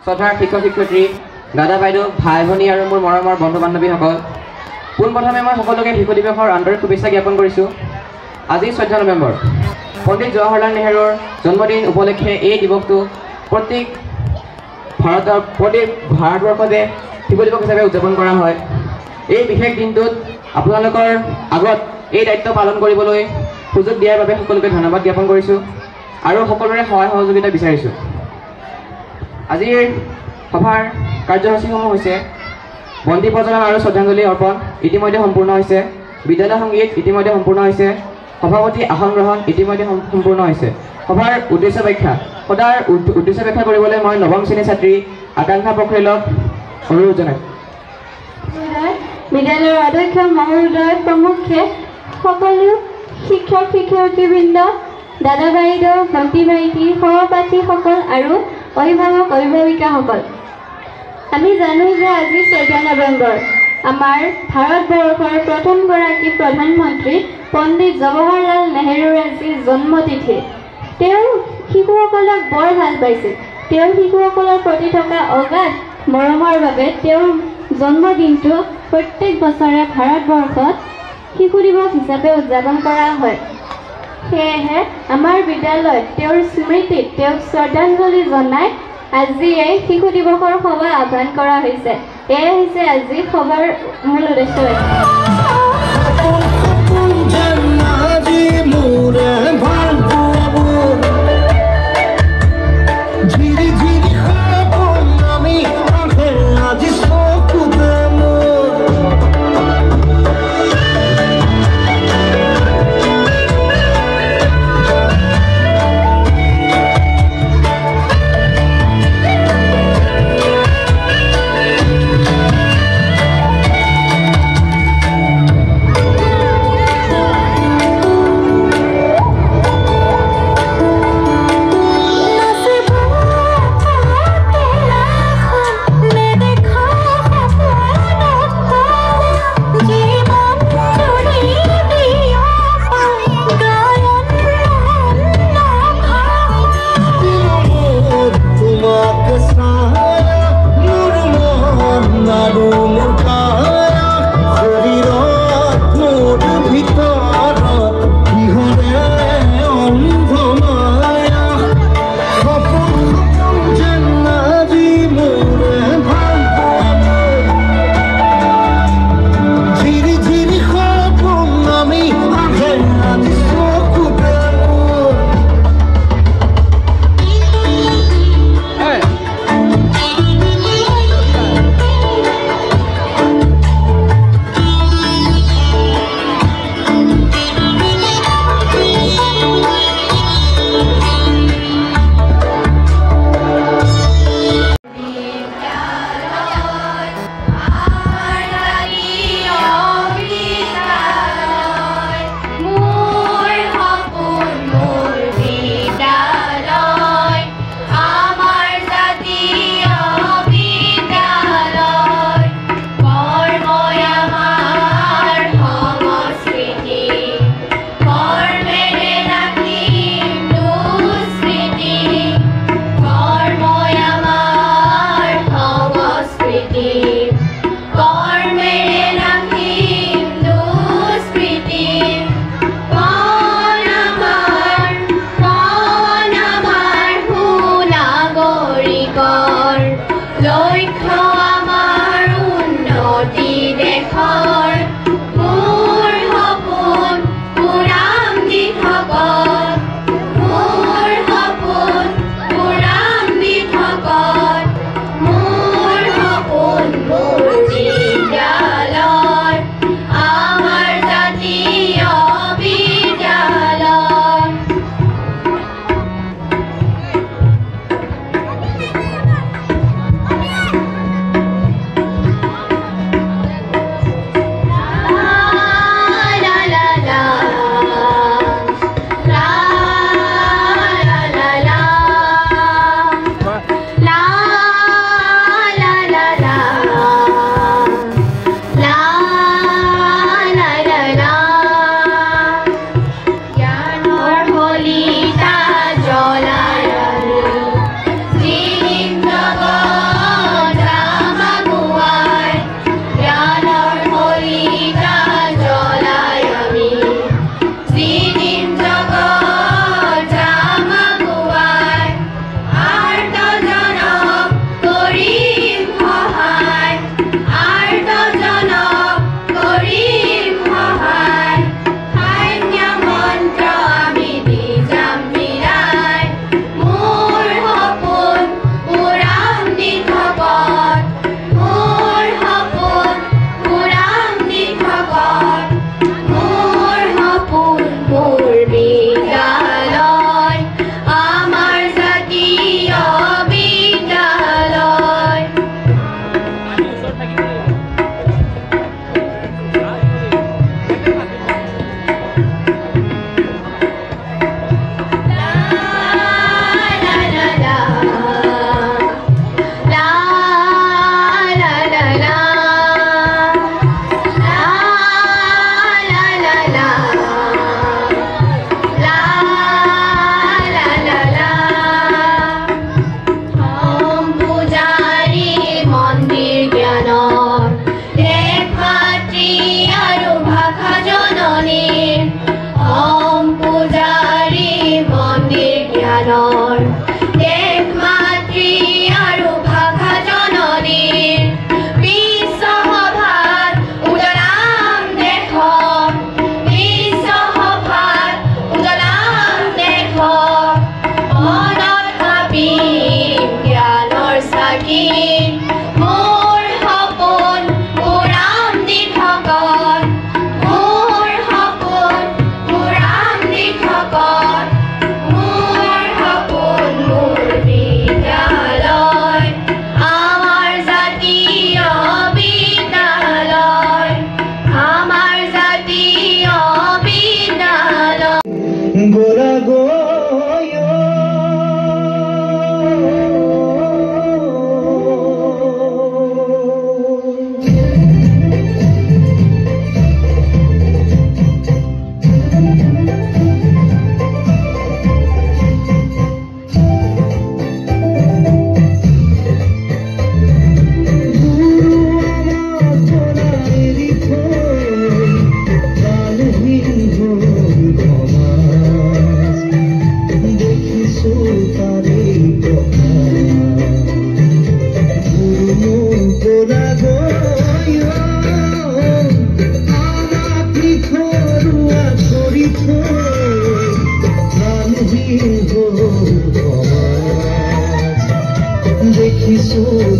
শ্ৰদ্ধাৰ শিক্ষক শিক্ষয়িত্ৰী দাদা বাইদেউ ভাই ভনী আৰু মোৰ মৰমৰ বন্ধু বান্ধৱীসকল, পোনপ্ৰথমে মই সকলোকে শিশু দিৱসৰ আন্তৰিক শুভেচ্ছা জ্ঞাপন কৰিছোঁ। আজি 14 নৱেম্বৰ পণ্ডিত জৱাহৰলাল নেহৰুৰ জন্মদিন উপলক্ষে এই দিৱসটো প্ৰত্যেক ভাৰতবৰ্ষতে শিশু দিৱস হিচাপে উদযাপন কৰা হয়। এই বিশেষ দিনটোত আপোনালোকৰ আগত এই দায়িত্ব পালন কৰিবলৈ সুযোগ দিয়াৰ বাবে সকলোকে ধন্যবাদ জ্ঞাপন কৰিছোঁ আৰু সকলোৰে সহায় সহযোগিতা বিচাৰিছোঁ। আজিৰ সভাৰ কাৰ্যসূচীসমূহ হৈছে বন্তি প্ৰজ্বলন আৰু শ্ৰদ্ধাঞ্জলি অৰ্পণ ইতিমধ্যে সম্পূৰ্ণ হৈছে, বিদ্যালয় সংগীত ইতিমধ্যে সম্পূৰ্ণ হৈছে, সভাপতি আসন গ্ৰহণ ইতিমধ্যে সম্পূৰ্ণ হৈছে। সভাৰ উদ্দেশ্য ব্যাখ্যা কৰিবলৈ মই নৱম শ্ৰেণীৰ ছাত্ৰী আকাংক্ষা পোখৰেলক অনুৰোধ জনাইছোঁ। বিদ্যালয়ৰ অধ্যক্ষ মহোদয় প্ৰমুখ্যে সকলো শিক্ষক শিক্ষয়িত্ৰীবৃন্দ, দাদা বাইদেউ, ভণ্টি ভাইটি, সহপাঠীসকল আৰু অভিভাৱক অভিভাৱিকাসকল, আমি জানো যে আজি 14 নৱেম্বৰ আমাৰ ভাৰতবৰ্ষৰ প্ৰথমগৰাকী প্ৰধানমন্ত্ৰী পণ্ডিত জৱাহৰলাল নেহৰুৰ আজি জন্মতিথি। তেওঁ শিশুসকলক বৰ ভাল পাইছিল। তেওঁ শিশুসকলৰ প্ৰতি থকা অগাধ মৰমৰ বাবে তেওঁৰ জন্মদিনটো প্ৰত্যেক বছৰে ভাৰতবৰ্ষত শিশু দিৱস হিচাপে উদযাপন কৰা হয়। সেয়েহে আমাৰ বিদ্যালয়ত তেওঁৰ স্মৃতিত তেওঁক শ্ৰদ্ধাঞ্জলি জনাই আজি এই শিশু দিৱসৰ সভা আহ্বান কৰা হৈছে। এয়াই হৈছে আজি সভাৰ মূল উদ্দেশ্য।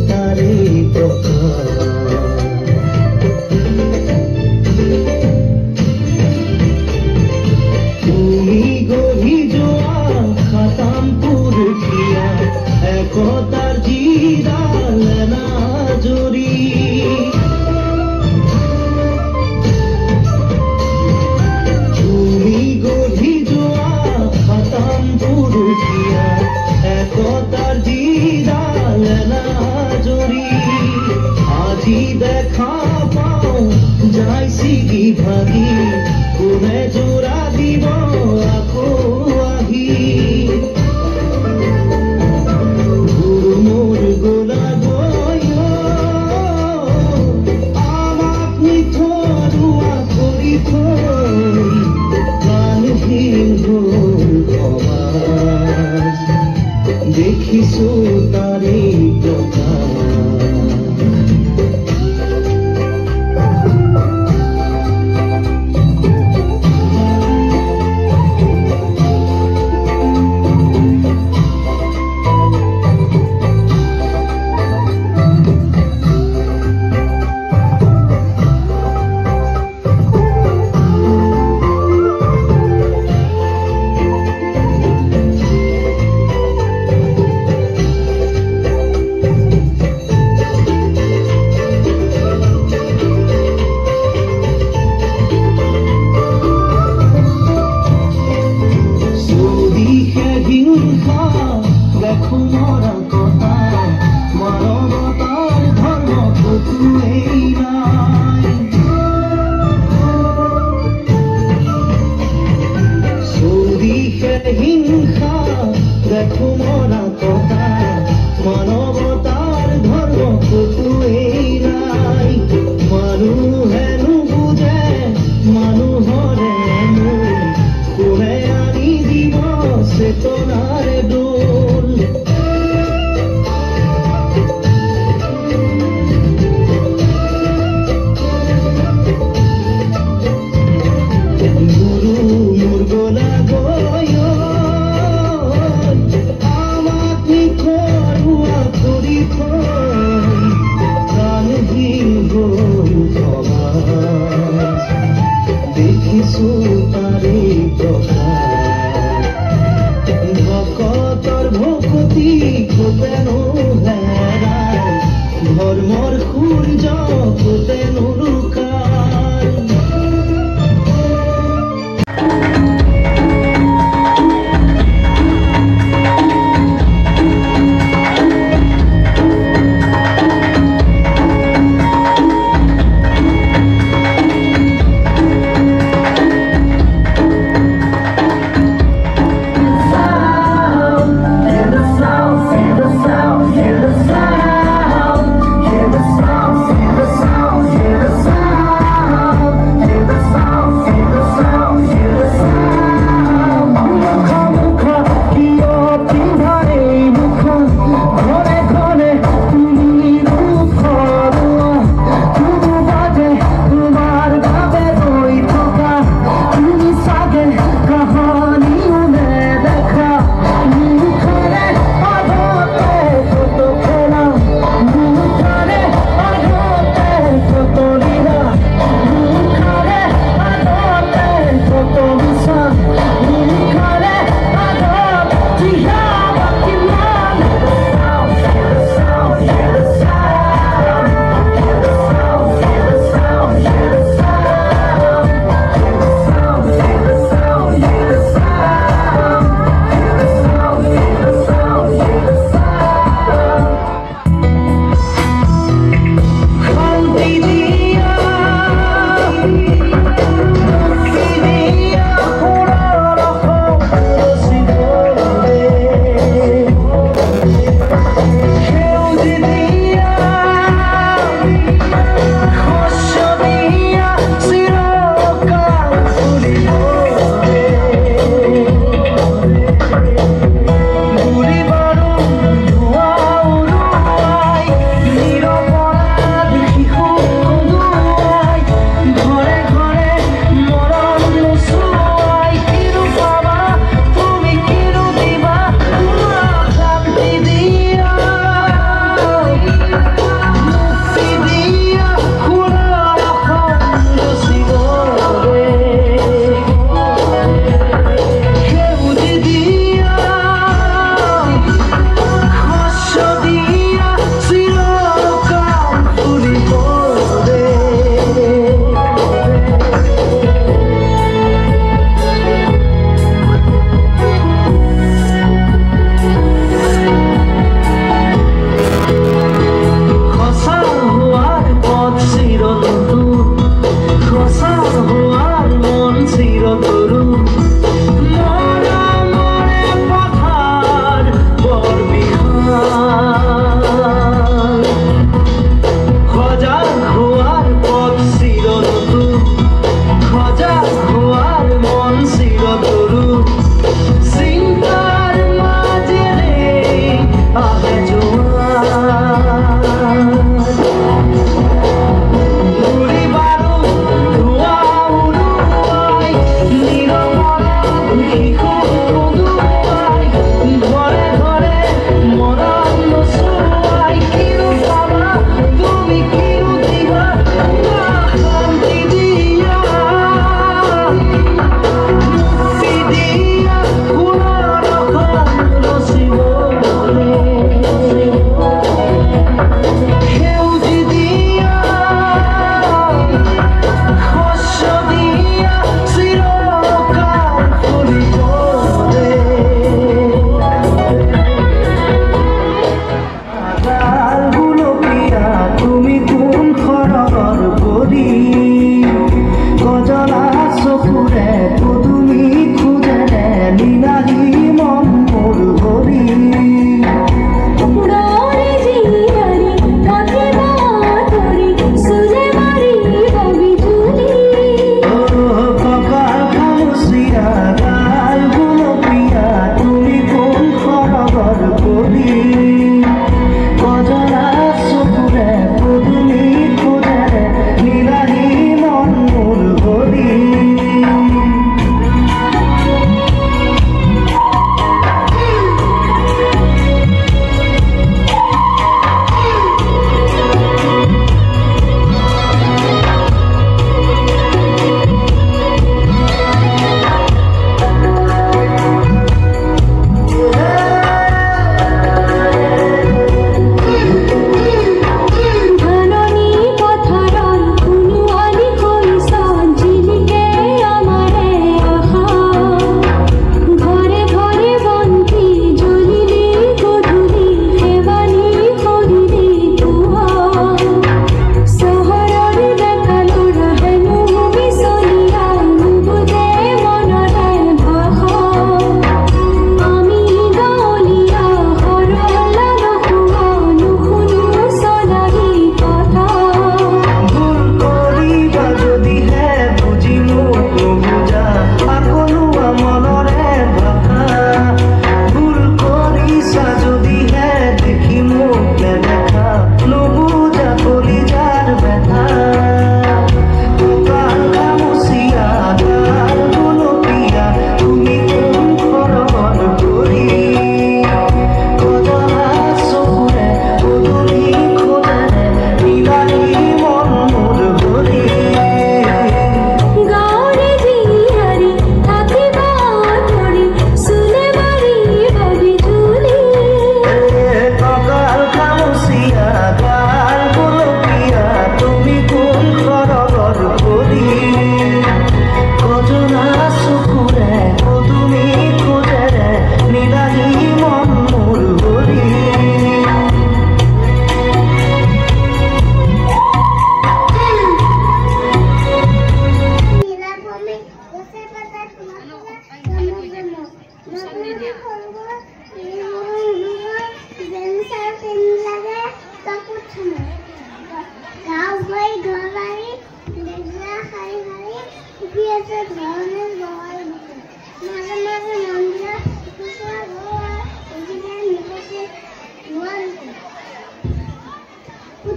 তাৰে প্ৰকাশ তুমি গঢ়ি যোৱা খাতাম পুৰুষীয়া একতাৰ যিডাল নাজৰি তুমি গঢ়ি যোৱা খাতাম পুৰুষীয়া একতাৰ যিডাল নাজৰি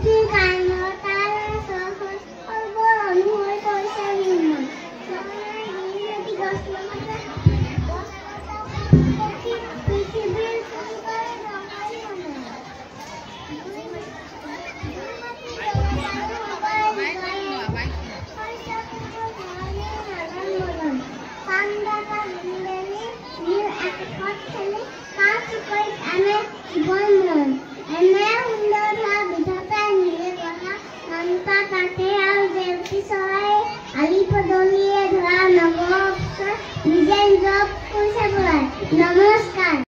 পুথিৰ কাৰণৰ তাৰ সৰ্ব অনুসৰি কৰিছে নিৰ্মাণ পৃথিৱীৰ সুন্দৰ ৰঙালী আলি পদূলিয়ে ধৰা নৱ নিজে নিজক কৈছে নমস্কাৰ।